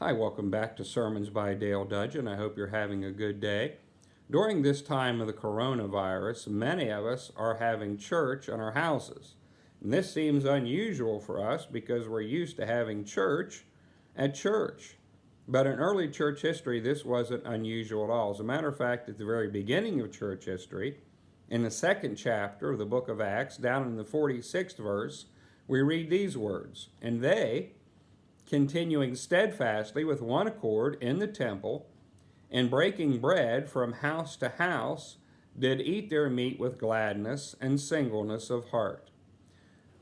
Hi, welcome back to Sermons by Dale Dudgeon. I hope you're having a good day. During this time of the coronavirus, many of us are having church in our houses. And this seems unusual for us because we're used to having church at church. But in early church history, this wasn't unusual at all. As a matter of fact, at the very beginning of church history, in the second chapter of the book of Acts, down in the 46th verse, we read these words, "And they, continuing steadfastly with one accord in the temple, and breaking bread from house to house, did eat their meat with gladness and singleness of heart."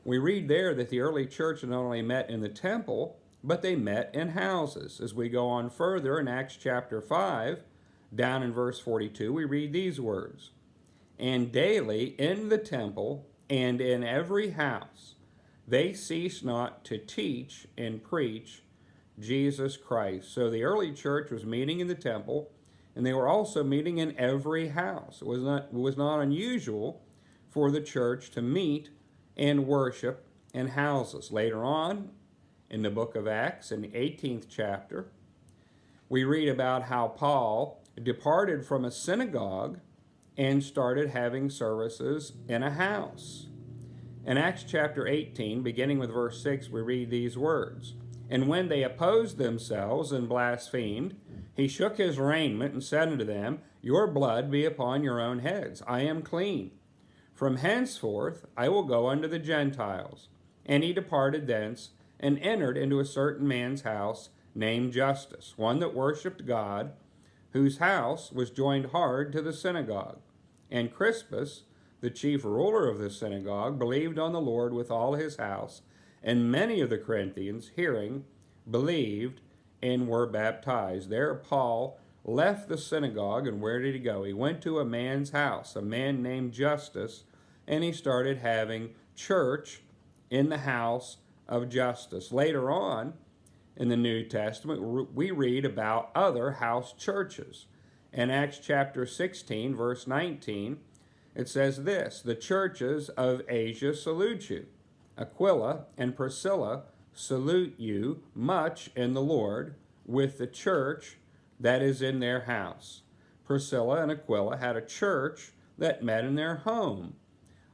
We read there that the early church not only met in the temple, but they met in houses. As we go on further in Acts chapter 5, down in verse 42, we read these words, "And daily in the temple and in every house they cease not to teach and preach Jesus Christ." So the early church was meeting in the temple, and they were also meeting in every house. It was not unusual for the church to meet and worship in houses. Later on in the book of Acts, in the 18th chapter, we read about how Paul departed from a synagogue and started having services in a house. In Acts chapter 18, beginning with verse 6, we read these words, "And when they opposed themselves and blasphemed, he shook his raiment and said unto them, Your blood be upon your own heads. I am clean. From henceforth I will go unto the Gentiles. And he departed thence, and entered into a certain man's house named Justus, one that worshipped God, whose house was joined hard to the synagogue. And Crispus, the chief ruler of the synagogue, believed on the Lord with all his house, and many of the Corinthians, hearing, believed and were baptized." There Paul left the synagogue, and where did he go? He went to a man's house, a man named Justus, and he started having church in the house of Justus. Later on in the New Testament, we read about other house churches. In Acts chapter 16, verse 19, it says this, "The churches of Asia salute you. Aquila and Priscilla salute you much in the Lord, with the church that is in their house." Priscilla and Aquila had a church that met in their home.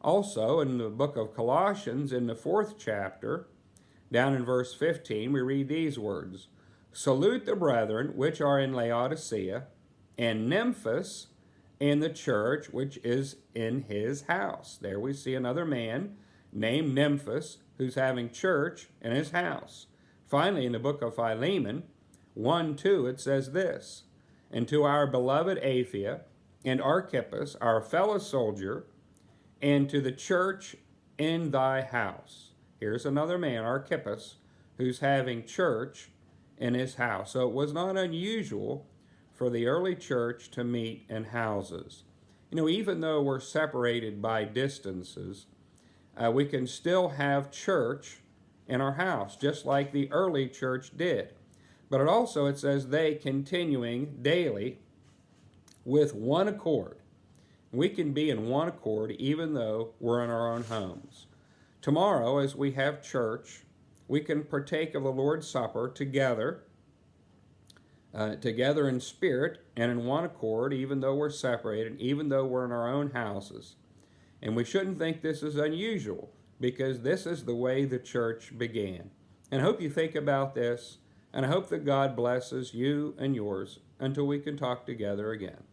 Also, in the book of Colossians, in the 4th chapter, down in verse 15, we read these words, "Salute the brethren which are in Laodicea, and Nymphas, in the church which is in his house." There we see another man named Nymphas who's having church in his house. Finally, in the book of Philemon 1:2, it says this, "And to our beloved Aphia and Archippus, our fellow soldier, and to the church in thy house." Here's another man, Archippus, who's having church in his house. So it was not unusual for the early church to meet in houses. Even though we're separated by distances, we can still have church in our house, just like the early church did. But it says they continuing daily with one accord. We can be in one accord even though we're in our own homes. Tomorrow, as we have church, we can partake of the Lord's Supper together in spirit and in one accord, even though we're separated, even though we're in our own houses. And we shouldn't think this is unusual, because this is the way the church began. And I hope you think about this, and I hope that God blesses you and yours until we can talk together again.